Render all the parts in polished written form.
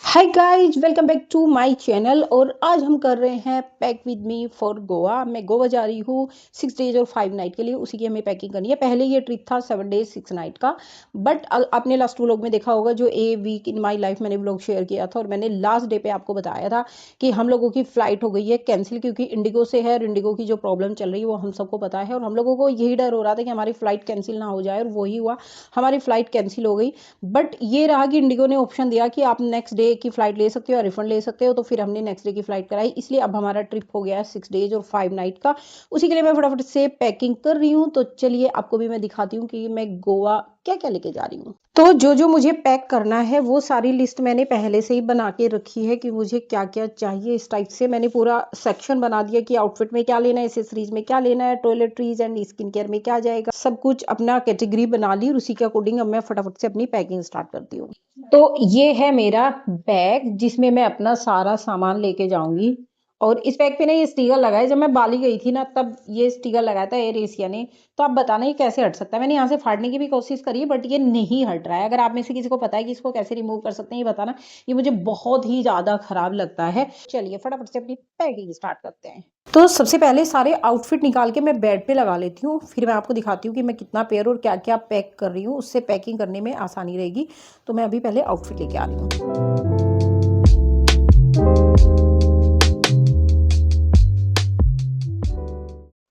Hi guys, welcome back to my channel. और आज हम कर रहे हैं pack with me for Goa. मैं गोवा जा रही हूँ 6 डेज और 5 नाइट के लिए। उसी की हमें पैकिंग करनी है। पहले ये ट्रिप था 7 डेज 6 नाइट का, बट आपने लास्ट व्लॉग में देखा होगा जो a week in my life मैंने व्लॉग शेयर किया था, और मैंने लास्ट डे पे आपको बताया था कि हम लोगों की फ़्लाइट हो गई है कैंसिल, क्योंकि इंडिगो से है और इंडिगो की जो प्रॉब्लम चल रही है वो हम सबको पता है। और हम लोगों को यही डर हो रहा था कि हमारी फ़्लाइट कैंसिल ना हो जाए, और वही हुआ, हमारी फ़्लाइट कैंसिल हो गई। बट ये रहा कि इंडिगो ने ऑप्शन दिया कि आप नेक्स्ट डे की फ़्लाइट ले सकते हो या रिफंड ले सकते हो, तो फिर हमने नेक्स्ट डे की फ़्लाइट कराई। इसलिए अब हमारा ट्रिप हो गया है 6 डेज और 5 नाइट का। उसी के लिए मैं फटाफट से पैकिंग कर रही हूँ। तो चलिए आपको भी मैं दिखाती हूँ कि मैं गोवा क्या क्या लेके जा रही हूँ। तो जो जो मुझे पैक करना है वो सारी लिस्ट मैंने पहले से ही बना के रखी है कि मुझे क्या क्या चाहिए। इस टाइप से मैंने पूरा सेक्शन बना दिया कि आउटफिट में क्या लेना है, एसेसरीज में क्या लेना है, टॉयलेटरीज एंड स्किन केयर में क्या जाएगा, सब कुछ अपना कैटेगरी बना ली। और उसी के अकॉर्डिंग अब मैं फटाफट से अपनी पैकिंग स्टार्ट करती हूँ। तो ये है मेरा बैग जिसमें मैं अपना सारा सामान लेके जाऊंगी। और इस बैग पे ना ये स्टिकर लगा है, जब मैं बाली गई थी ना तब ये स्टिकर लगाया था एयर एशिया ने। तो आप बताना ये कैसे हट सकता है। मैंने यहाँ से फाड़ने की भी कोशिश करी है बट ये नहीं हट रहा है। अगर आप में से किसी को पता है कि इसको कैसे रिमूव कर सकते हैं ये बताना। ये मुझे बहुत ही ज्यादा खराब लगता है। चलिए फटाफट से अपनी पैकिंग स्टार्ट करते हैं। तो सबसे पहले सारे आउटफिट निकाल के मैं बेड पे लगा लेती हूँ, फिर मैं आपको दिखाती हूँ कि मैं कितना पेयर और क्या क्या पैक कर रही हूँ। उससे पैकिंग करने में आसानी रहेगी। तो मैं अभी पहले आउटफिट लेके आ रही हूँ।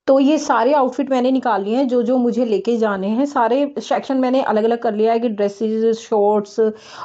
तो ये सारे आउटफिट मैंने निकाल लिए हैं जो जो मुझे लेके जाने हैं। सारे सेक्शन मैंने अलग अलग कर लिया है कि ड्रेसेस, शॉर्ट्स,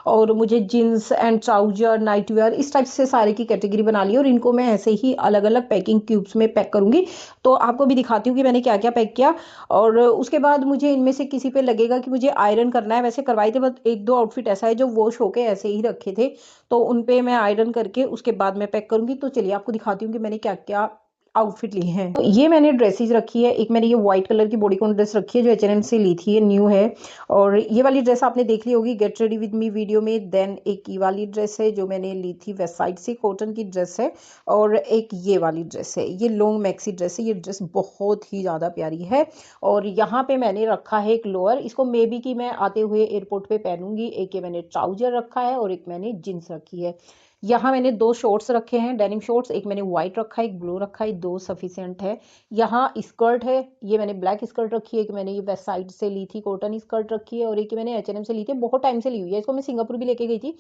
और मुझे jeans and trouser, night where, इस टाइप से सारे की कैटेगरी बना ली है। और इनको मैं ऐसे ही अलग अलग पैकिंग क्यूब्स में पैक करूंगी। तो आपको भी दिखाती हूँ कि मैंने क्या क्या पैक किया। और उसके बाद मुझे इनमें से किसी पे लगेगा कि मुझे आयरन करना है। वैसे करवाए थे, बट एक दो आउटफिट ऐसा है जो वॉश होके ऐसे ही रखे थे, तो उन पे मैं आयरन करके उसके बाद मैं पैक करूंगी। तो चलिए आपको दिखाती हूँ कि मैंने क्या क्या आउटफिट ली है। तो ये मैंने ड्रेसेस रखी है। एक मैंने ये व्हाइट कलर की बॉडीकॉन ड्रेस रखी है जो H&M से ली थी, ये न्यू है। और ये वाली ड्रेस आपने देख ली होगी get ready with me video में। देन एक ये वाली ड्रेस है जो मैंने ली थी वेस्ट साइड से, कॉटन की ड्रेस है। और एक ये वाली ड्रेस है, ये लॉन्ग मैक्सी ड्रेस है। ये ड्रेस बहुत ही ज़्यादा प्यारी है। और यहाँ पे मैंने रखा है एक लोअर, इसको मे बी कि मैं आते हुए एयरपोर्ट पे पहनूंगी। एक ये मैंने ट्राउजर रखा है और एक मैंने जींस रखी है। यहाँ मैंने दो शॉर्ट्स रखे हैं, डेनिम शॉर्ट्स। एक मैंने व्हाइट रखा है, एक ब्लू रखा है, दो सफिशिएंट है। यहाँ स्कर्ट है, ये मैंने ब्लैक स्कर्ट रखी है। एक मैंने ये वेस्ट साइड से ली थी, कॉटन स्कर्ट रखी है। और एक मैंने H&M से ली थी, बहुत टाइम से ली हुई है। इसको मैं सिंगापुर भी लेके गई थी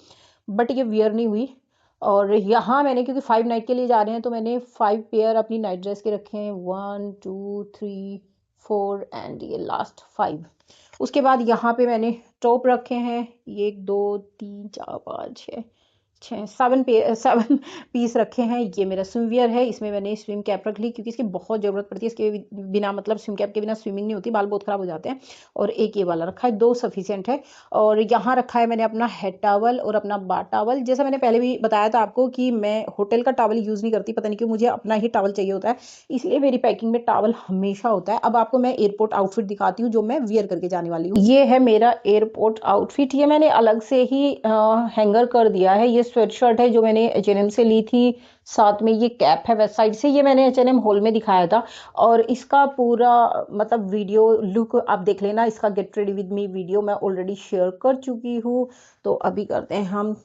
बट ये वियर नहीं हुई। और यहाँ मैंने, क्योंकि 5 नाइट के लिए जा रहे हैं, तो मैंने 5 पेयर अपनी नाइट ड्रेस के रखे हैं। 1 2 3 4 एंड ये लास्ट 5। उसके बाद यहाँ पे मैंने टॉप रखे हैं, ये 1 2 3 4 5 6 7 पीस रखे हैं। ये मेरा स्विमवियर है, इसमें मैंने स्विम कैप रख ली क्योंकि इसकी बहुत ज़रूरत पड़ती है। इसके बिना, मतलब स्विम कैप के बिना स्विमिंग नहीं होती, बाल बहुत ख़राब हो जाते हैं। और एक ये वाला रखा है, दो सफिशिएंट है। और यहाँ रखा है मैंने अपना हेड टॉवल और अपना बाथ टॉवल। जैसा मैंने पहले भी बताया था आपको कि मैं होटल का टॉवल यूज़ नहीं करती, पता नहीं क्यों, मुझे अपना ही टॉवल चाहिए होता है। इसलिए मेरी पैकिंग में टॉवल हमेशा होता है। अब आपको मैं एयरपोर्ट आउटफिट दिखाती हूँ जो मैं वियर करके जाने वाली हूँ। ये है मेरा एयरपोर्ट आउटफिट। ये मैंने अलग से ही हैंगर कर दिया है। ये स्वेट शर्ट है जो मैंने H&M से ली थी, साथ में ये कैप है वेस्ट साइड से, ये मैंने H&M हॉल में दिखाया था। और इसका पूरा मतलब वीडियो लुक आप देख लेना। इसका get ready with me video मैं ऑलरेडी शेयर कर चुकी हूँ। तो अभी करते हैं हम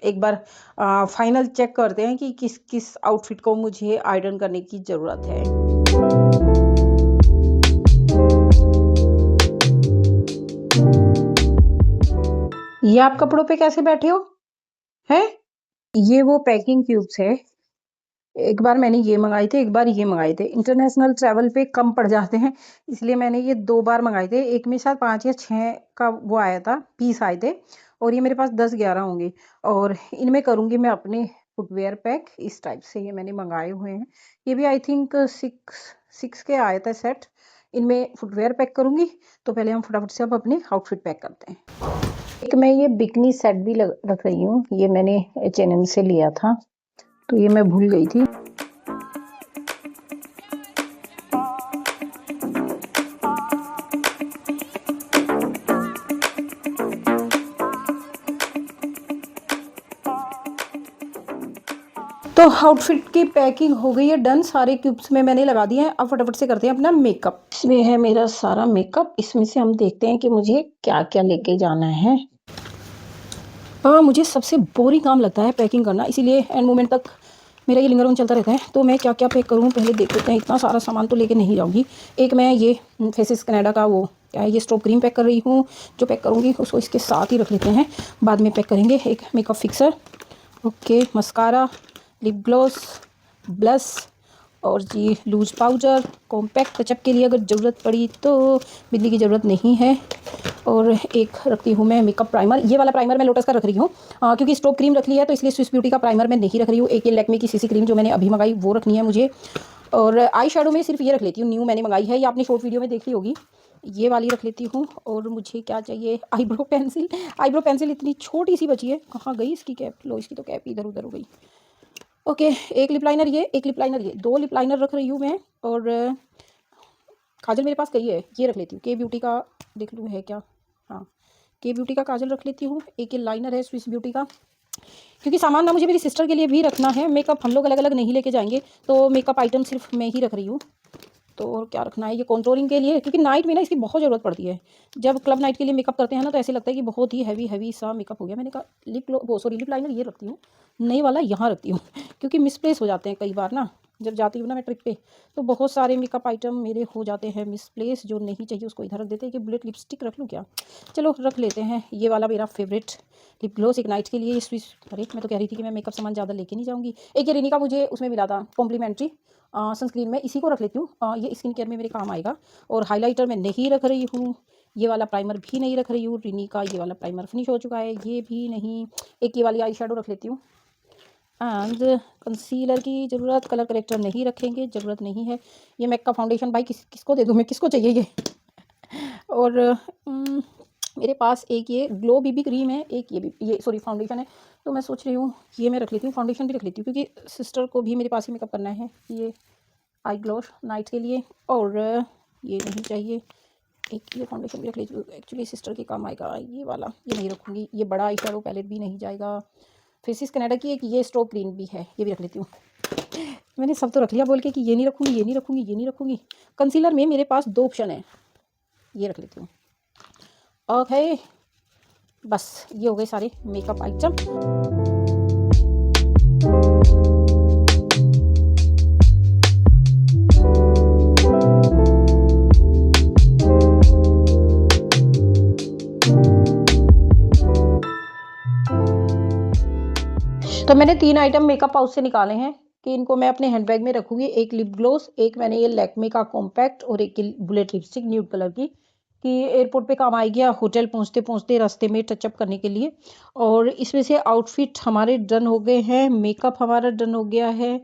एक बार फाइनल चेक करते हैं कि किस किस आउटफिट को मुझे आयरन करने की ज़रूरत है। ये आप कपड़ों पे कैसे बैठे हो हैं? ये वो पैकिंग क्यूब्स है। एक बार मैंने ये मंगाए थे, एक बार ये मंगाए थे। इंटरनेशनल ट्रैवल पे कम पड़ जाते हैं, इसलिए मैंने ये 2 बार मंगाए थे। एक में शायद 5 या 6 का वो आया था, पीस आए थे। और ये मेरे पास 10-11 होंगे। और इनमें करूँगी मैं अपने फुटवेयर पैक। इस टाइप से ये मैंने मंगाए हुए हैं। ये भी आई थिंक 6 के आया था सेट। इनमें फुटवेयर पैक करूँगी। तो पहले हम फटाफट से अब अपने आउटफिट पैक करते हैं। एक मैं ये बिकनी सेट भी रख रही हूँ, ये मैंने H&M से लिया था, तो ये मैं भूल गई थी। तो आउटफिट की पैकिंग हो गई है डन, सारे क्यूब्स में मैंने लगा दिए हैं। अब फटाफट से करते हैं अपना मेकअप। इसमें है मेरा सारा मेकअप, इसमें से हम देखते हैं कि मुझे क्या क्या लेके जाना है। मुझे सबसे बोरिंग काम लगता है पैकिंग करना, इसीलिए एंड मोमेंट तक मेरा ये लिंगर ऑन चलता रहता है। तो मैं क्या क्या पैक करूँ पहले देख लेते हैं। इतना सारा सामान तो लेके नहीं जाऊँगी। एक मैं ये फेसिस कनाडा का वो क्या है, ये स्ट्रॉब क्रीम पैक कर रही हूँ। जो पैक करूँगी उसको इसके साथ ही रख लेते हैं, बाद में पैक करेंगे। एक makeup fixer, okay, mascara, lip gloss, blush और जी लूज पाउडर, कॉम्पैक्ट टचअप के लिए अगर ज़रूरत पड़ी तो, बिजली की ज़रूरत नहीं है। और एक रखती हूँ मैं मेकअप प्राइमर। ये वाला प्राइमर मैं लोटस का रख रही हूँ क्योंकि स्ट्रोब क्रीम रख ली है, तो इसलिए स्विस ब्यूटी का प्राइमर मैं नहीं रख रही हूँ। एक ये लैक्मे की सीसी क्रीम जो मैंने अभी मंगाई वो रखनी है मुझे। और आई शेडो में सिर्फ ये रख लेती हूँ, न्यू मैंने मंगाई है, ये आपने शॉर्ट वीडियो में देख ली होगी, ये वाली रख लेती हूँ। और मुझे क्या चाहिए, आईब्रो पेंसिल। आईब्रो पेंसिल इतनी छोटी सी बची है, कहाँ गई इसकी कैप? लो, इसकी तो कैप इधर उधर हो गई। ओके, एक लिप लाइनर ये, एक लिप लाइनर ये, 2 लिप लाइनर रख रही हूँ मैं। और काजल मेरे पास कई है, ये रख लेती हूँ। के ब्यूटी का देख लूँ है क्या, हाँ, के ब्यूटी का काजल रख लेती हूँ। एक ये लाइनर है स्विस ब्यूटी का, क्योंकि सामान ना मुझे मेरी सिस्टर के लिए भी रखना है। मेकअप हम लोग अलग अलग नहीं लेके जाएंगे, तो मेकअप आइटम सिर्फ मैं ही रख रही हूँ। तो और क्या रखना है, ये कॉन्ट्रोलिंग के लिए, क्योंकि नाइट में ना इसकी बहुत ज़रूरत पड़ती है। जब क्लब नाइट के लिए मेकअप करते हैं ना, तो ऐसे लगता है कि बहुत ही हैवी सा मेकअप हो गया। मैंने कहा लिप लाइनर ये रखती हूँ, नई वाला यहाँ रखती हूँ क्योंकि मिसप्लेस हो जाते हैं कई बार ना, जब जाती हूँ ना मैं ट्रिप पे, तो बहुत सारे मेकअप आइटम मेरे हो जाते हैं मिसप्लेस। जो नहीं चाहिए उसको इधर रख देते हैं। कि बुलेट लिपस्टिक रख लूँ क्या? चलो रख लेते हैं। ये वाला मेरा फेवरेट लिप ग्लॉस एक नाइट के लिए स्विस। अरे मैं तो कह रही थी कि मैं मेकअप सामान ज़्यादा लेके नहीं जाऊँगी। एक ये रिनी का मुझे उसमें मिला था कॉम्प्लीमेंट्री सनस्क्रीन में, इसी को रख लेती हूँ। ये स्किन केयर में मेरे काम आएगा। और हाइलाइटर मैं नहीं रख रही हूँ। ये वाला प्राइमर भी नहीं रख रही हूँ। रिनी का ये वाला प्राइमर फिनिश हो चुका है, ये भी नहीं। एक ये वाली आई शेडो रख लेती हूँ। एंड कंसीलर की ज़रूरत, कलर करेक्टर नहीं रखेंगे, ज़रूरत नहीं है। ये मैक का फाउंडेशन भाई किसको दे दूँ मैं, किसको चाहिए ये? और मेरे पास एक ये ग्लो बीबी क्रीम है, एक ये सॉरी फाउंडेशन है। तो मैं सोच रही हूँ ये मैं रख लेती हूँ, फाउंडेशन भी रख लेती हूँ, क्योंकि सिस्टर को भी मेरे पास ही मेकअप करना है। ये आई ग्लोस नाइट के लिए। और ये नहीं चाहिए, एक ये फाउंडेशन भी रख लीजिए, एक्चुअली सिस्टर के काम आएगा। ये वाला ये नहीं रखूँगी। ये बड़ा आई शेडो पैलेट भी नहीं जाएगा। फेसिस कनाडा की एक ये स्ट्रोब क्रीम भी है, ये भी रख लेती हूँ। मैंने सब तो रख लिया बोल के कि ये नहीं रखूँगी, ये नहीं रखूँगी, ये नहीं रखूँगी। कंसीलर में मेरे पास 2 ऑप्शन है, ये रख लेती हूँ। ओके, बस ये हो गए सारे मेकअप आइटम। तो मैंने 3 आइटम मेकअप पाउच से निकाले हैं कि इनको मैं अपने हैंडबैग में रखूँगी। एक लिप ग्लॉस, एक मैंने ये लैक्मे का कॉम्पैक्ट और एक ये बुलेट लिपस्टिक न्यूड कलर की, कि एयरपोर्ट पे काम आएगी या होटल पहुँचते-पहुँचते रास्ते में टचअप करने के लिए। और इसमें से आउटफिट हमारे डन हो गए हैं, मेकअप हमारा डन हो गया है।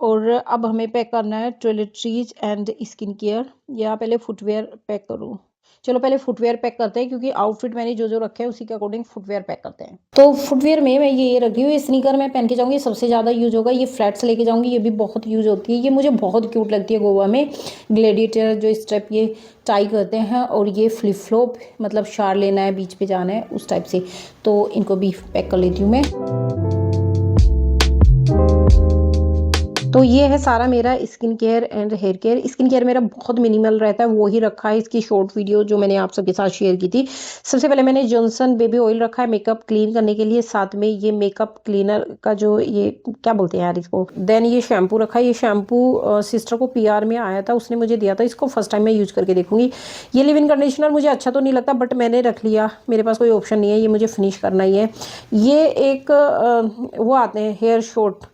और अब हमें पैक करना है टॉयलेटरीज एंड स्किन केयर, या पहले फुटवियर पैक करूँ? चलो पहले फुटवियर पैक करते हैं, क्योंकि आउटफिट मैंने जो रखे हैं उसी के अकॉर्डिंग फुटवियर पैक करते हैं। तो फुटवियर में मैं ये रख रही हूँ, ये स्नीकर मैं पहन के जाऊँगी, सबसे ज़्यादा यूज़ होगा। ये फ्लैट्स लेके जाऊँगी, ये भी बहुत यूज़ होती है। ये मुझे बहुत क्यूट लगती है गोवा में, ग्लेडिएटर जो स्टेप ये टाई करते हैं। और ये फ्लिप फ्लॉप, मतलब शार लेना है, बीच पे जाना है, उस टाइप से। तो इनको भी पैक कर लेती हूँ मैं। तो ये है सारा मेरा skin care and hair care. Skin care मेरा बहुत मिनिमल रहता है, वो ही रखा है। इसकी शॉर्ट वीडियो जो मैंने आप सबके साथ शेयर की थी। सबसे पहले मैंने जॉनसन बेबी ऑयल रखा है मेकअप क्लीन करने के लिए, साथ में ये मेकअप क्लीनर का जो ये क्या बोलते हैं यार इसको। देन ये शैम्पू रखा है। ये शैम्पू सिस्टर को PR में आया था, उसने मुझे दिया था। इसको फर्स्ट टाइम मैं यूज करके देखूंगी। ये लिव इन कंडीशनर मुझे अच्छा तो नहीं लगता, बट मैंने रख लिया, मेरे पास कोई ऑप्शन नहीं है, ये मुझे फिनिश करना ही है। ये एक वो आते हैं हेयर शॉर्ट,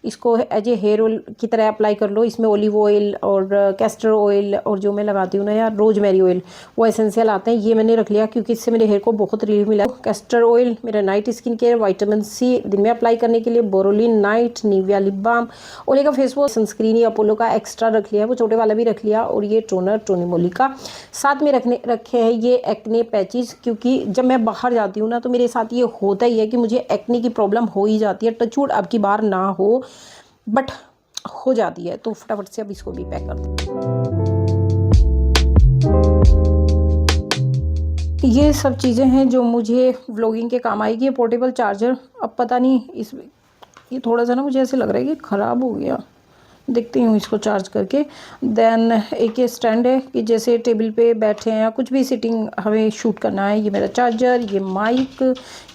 इसको एज ए हेयर ऑयल की तरह अप्लाई कर लो। इसमें ऑलिव ऑयल और कैस्टर ऑयल और जो मैं लगाती हूँ ना यार, रोजमेरी ऑयल, वो एसेंशियल आते हैं। ये मैंने रख लिया क्योंकि इससे मेरे हेयर को बहुत रिलीफ मिला। कैस्टर ऑयल मेरा night skin care, vitamin C दिन में अप्लाई करने के लिए, Boroline night, Nivea lip balm, Olay का फेस वॉश, सनस्क्रीन या अपोलो का एक्स्ट्रा रख लिया, वो छोटे वाला भी रख लिया। और ये टोनर टोनीमोली का साथ में रखे हैं। ये एक्ने पैचेस, क्योंकि जब मैं बाहर जाती हूँ ना, तो मेरे साथ ये होता ही है कि मुझे एक्ने की प्रॉब्लम हो ही जाती है। टचवुड अब की बार ना हो, बट हो जाती है। तो फटाफट से अब इसको भी पैक कर दो। ये सब चीज़ें हैं जो मुझे व्लॉगिंग के काम आएगी। ये पोर्टेबल चार्जर, अब पता नहीं ये थोड़ा सा ना मुझे ऐसे लग रहा है कि ख़राब हो गया, देखती हूँ इसको चार्ज करके। देन एक ये स्टैंड है कि जैसे टेबल पे बैठे हैं या कुछ भी सिटिंग हमें शूट करना है। ये मेरा चार्जर, ये माइक,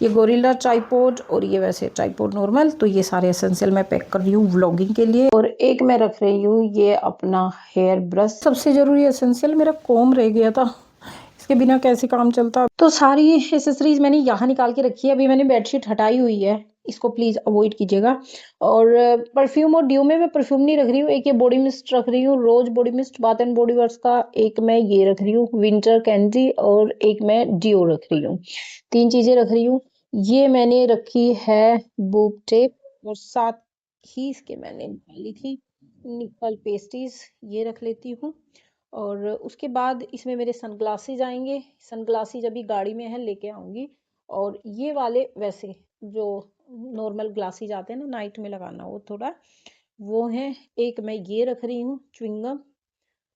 ये गोरिल्ला ट्राइपॉड और ये वैसे ट्राइपॉड नॉर्मल। तो ये सारे एसेंशियल मैं पैक कर रही हूँ व्लॉगिंग के लिए। और एक मैं रख रही हूँ ये अपना हेयर ब्रश। सबसे ज़रूरी एसेंशियल मेरा कॉम्ब रह गया था, इसके बिना कैसे काम चलता। तो सारी एसेसरीज मैंने यहाँ निकाल के रखी है। अभी मैंने बेडशीट हटाई हुई है, इसको प्लीज़ अवॉइड कीजिएगा। और परफ्यूम और ड्यू में मैं परफ्यूम नहीं रख रही हूँ। एक ये बॉडी मिस्ट रख रही हूँ, रोज body mist Bath and Body Works का। एक मैं ये रख रही हूँ विंटर कैंडी, और एक मैं ड्यू रख रही हूँ। 3 चीज़ें रख रही हूँ। ये मैंने रखी है बूब टेप, और साथ ही इसके मैंने डाली थी निकल पेस्टीज, ये रख लेती हूँ। और उसके बाद इसमें मेरे सनग्लासेज आएंगे। सनग्लासेज अभी गाड़ी में है, लेके आऊंगी। और ये वाले वैसे जो नॉर्मल ग्लासेज आते हैं ना नाइट में लगाना, वो थोड़ा वो है। एक मैं ये रख रही हूँ च्युइंगम।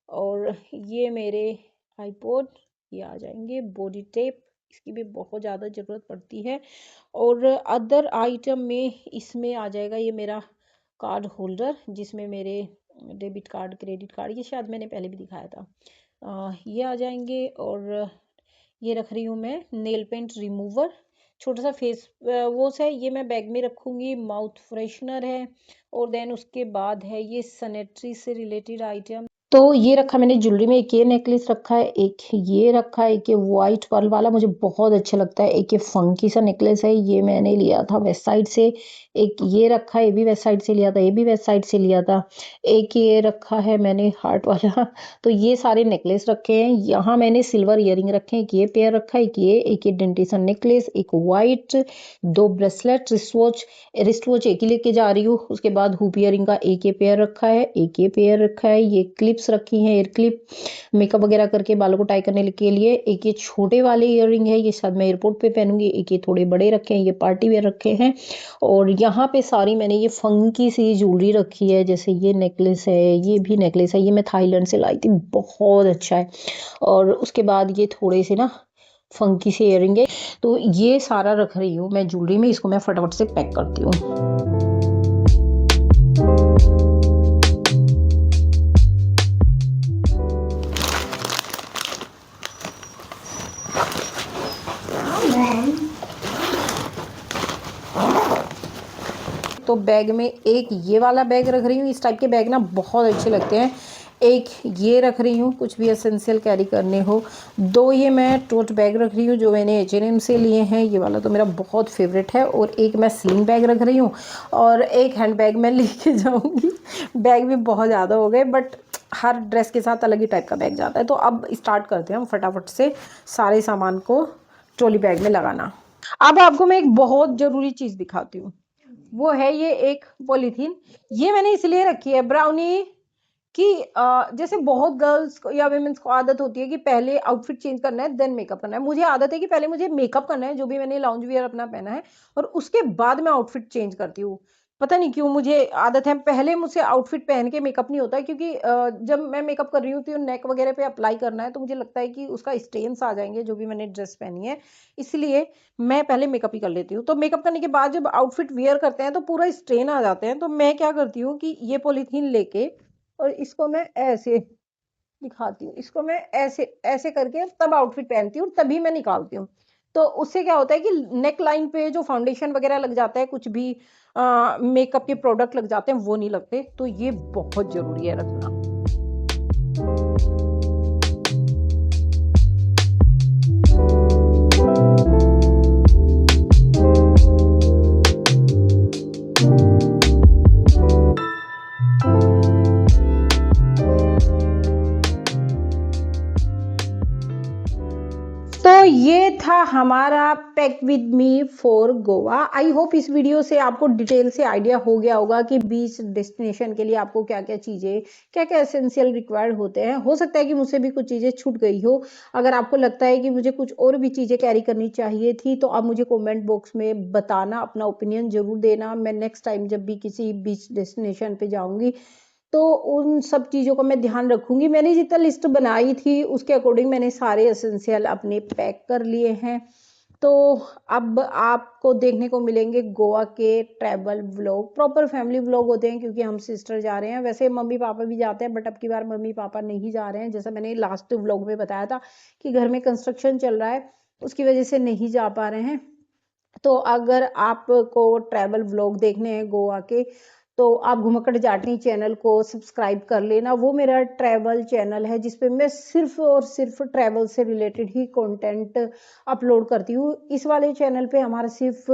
और ये मेरे आईपॉड, ये आ जाएंगे बॉडी टेप, इसकी भी बहुत ज़्यादा ज़रूरत पड़ती है। और अदर आइटम में इसमें आ जाएगा ये मेरा कार्ड होल्डर, जिसमें मेरे डेबिट कार्ड, क्रेडिट कार्ड, ये शायद मैंने पहले भी दिखाया था, ये आ जाएंगे। और ये रख रही हूँ मैं नेल पेंट रिमूवर, छोटा सा फेस वॉश है, ये मैं बैग में रखूँगी। माउथ फ्रेशनर है। और देन उसके बाद है ये सैनिटरी से रिलेटेड आइटम। तो ये रखा मैंने ज्वेलरी में। एक ये नेकलेस रखा है, एक ये रखा है, एक ये वाइट पर्ल वाला मुझे बहुत अच्छा लगता है। एक ये फंकी सा नेकलेस है, ये मैंने लिया था वेस्ट साइड से। एक ये रखा है, ये भी वेस्ट साइड से लिया था, ये भी वेस्ट साइड से लिया था। एक ये रखा है मैंने हार्ट वाला। तो ये सारे नेकलेस रखे हैं। यहाँ मैंने सिल्वर ईयरिंग रखे हैं, एक ये पेयर रखा है, एक ये डेंटिसन नेकलेस, एक वाइट, 2 ब्रेसलेट, रिस्ट वॉच एक ही लेके जा रही हूँ। उसके बाद हुप ईयरिंग का एक ये पेयर रखा है, एक ये पेयर रखा है। ये क्लिप्स रखी हैं, एयर क्लिप, मेकअप वगैरह करके बालों को टाई करने के लिए। एक ये छोटे वाले ईयरिंग है, ये शायद मैं एयरपोर्ट पे पहनूंगी। एक ये थोड़े बड़े रखे हैं, ये पार्टी वेयर रखे हैं। और यहाँ पे सारी मैंने ये फंकी सी ज्वेलरी रखी है, जैसे ये नेकलेस है, ये भी नेकलेस है, ये मैं थाईलैंड से लाई थी, बहुत अच्छा है। और उसके बाद ये थोड़े से ना फंकी से ईयरिंग है। तो ये सारा रख रही हूँ मैं ज्वेलरी में, इसको मैं फटाफट से पैक करती हूँ। तो बैग में एक ये वाला बैग रख रही हूँ, इस टाइप के बैग ना बहुत अच्छे लगते हैं। एक ये रख रही हूँ, कुछ भी एसेंशियल कैरी करने हो। 2 ये मैं टोट बैग रख रही हूँ, जो मैंने H&M से लिए हैं, ये वाला तो मेरा बहुत फेवरेट है। और एक मैं स्लिंग बैग रख रही हूँ, और एक हैंड बैग मैं लेके जाऊँगी। बैग भी बहुत ज़्यादा हो गए, बट हर ड्रेस के साथ अलग ही टाइप का बैग जाता है। तो अब स्टार्ट करते हैं हम फटाफट से सारे सामान को ट्रॉली बैग में लगाना। अब आपको मैं एक बहुत ज़रूरी चीज़ दिखाती हूँ, वो है ये एक पॉलीथीन। ये मैंने इसलिए रखी है ब्राउनी कि जैसे बहुत गर्ल्स को या वुमेन्स को आदत होती है कि पहले आउटफिट चेंज करना है देन मेकअप करना है। मुझे आदत है कि पहले मुझे मेकअप करना है, जो भी मैंने लाउंज वियर अपना पहना है, और उसके बाद मैं आउटफिट चेंज करती हूँ। पता नहीं क्यों मुझे आदत है, पहले मुझसे आउटफिट पहन के मेकअप नहीं होता, क्योंकि जब मैं मेकअप कर रही हूँ तो नेक वगैरह पे अप्लाई करना है, तो मुझे लगता है कि उसका स्टेन्स आ जाएंगे जो भी मैंने ड्रेस पहनी है, इसलिए मैं पहले मेकअप ही कर लेती हूँ। तो मेकअप करने के बाद जब आउटफिट वियर करते हैं तो पूरा स्ट्रेन आ जाते हैं। तो मैं क्या करती हूँ कि ये पॉलीथीन लेके, और इसको मैं ऐसे दिखाती हूँ, इसको मैं ऐसे ऐसे करके तब आउटफिट पहनती हूँ, तभी मैं निकालती हूँ। तो उससे क्या होता है कि नेक लाइन पे जो फाउंडेशन वगैरह लग जाता है, कुछ भी मेकअप के प्रोडक्ट लग जाते हैं, वो नहीं लगते। तो ये बहुत जरूरी है रखना। तो ये था हमारा pack with me for Goa. I hope इस वीडियो से आपको डिटेल से आइडिया हो गया होगा कि बीच डेस्टिनेशन के लिए आपको क्या क्या चीज़ें, क्या क्या एसेंशियल रिक्वायर्ड होते हैं। हो सकता है कि मुझसे भी कुछ चीज़ें छूट गई हो। अगर आपको लगता है कि मुझे कुछ और भी चीज़ें कैरी करनी चाहिए थी, तो आप मुझे कॉमेंट बॉक्स में बताना, अपना ओपिनियन जरूर देना। मैं नेक्स्ट टाइम जब भी किसी बीच डेस्टिनेशन पे जाऊँगी तो उन सब चीज़ों का मैं ध्यान रखूंगी। मैंने जितना लिस्ट बनाई थी उसके अकॉर्डिंग मैंने सारे एसेंशियल अपने पैक कर लिए हैं। तो अब आपको देखने को मिलेंगे गोवा के travel vlog, proper family vlog होते हैं क्योंकि हम सिस्टर जा रहे हैं। वैसे मम्मी पापा भी जाते हैं बट अब की बार मम्मी पापा नहीं जा रहे हैं, जैसा मैंने लास्ट व्लॉग में बताया था कि घर में कंस्ट्रक्शन चल रहा है, उसकी वजह से नहीं जा पा रहे हैं। तो अगर आपको ट्रैवल व्लॉग देखने हैं गोवा के, तो आप घुमक्कड़ जाटनी चैनल को सब्सक्राइब कर लेना। वो मेरा ट्रैवल चैनल है जिसपे मैं सिर्फ और सिर्फ ट्रैवल से रिलेटेड ही कंटेंट अपलोड करती हूँ। इस वाले चैनल पे हमारा सिर्फ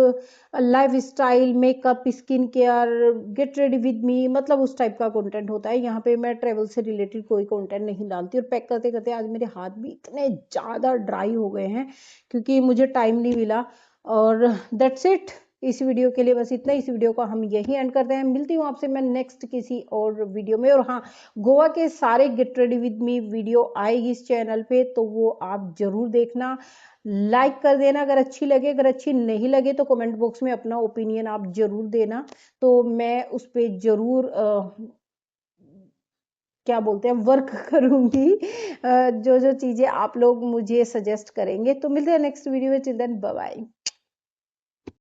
life style, makeup, skin care, get ready with me, मतलब उस टाइप का कंटेंट होता है। यहाँ पे मैं ट्रैवल से रिलेटेड कोई कंटेंट नहीं डालती। और पैक करते करते आज मेरे हाथ भी इतने ज़्यादा ड्राई हो गए हैं क्योंकि मुझे टाइम नहीं मिला। और दैट्स इट, इस वीडियो के लिए बस इतना। इस वीडियो को हम यही एंड करते हैं। मिलती हूँ आपसे मैं नेक्स्ट किसी और वीडियो में। और हाँ, गोवा के सारे get ready with me video आएगी इस चैनल पे, तो वो आप जरूर देखना, लाइक कर देना अगर अच्छी लगे। अगर अच्छी नहीं लगे तो कमेंट बॉक्स में अपना ओपिनियन आप जरूर देना, तो मैं उस पर जरूर क्या बोलते हैं वर्क करूंगी, जो जो चीज़ें आप लोग मुझे सजेस्ट करेंगे। तो मिलते हैं नेक्स्ट वीडियो में, टिल देन बाय बाय।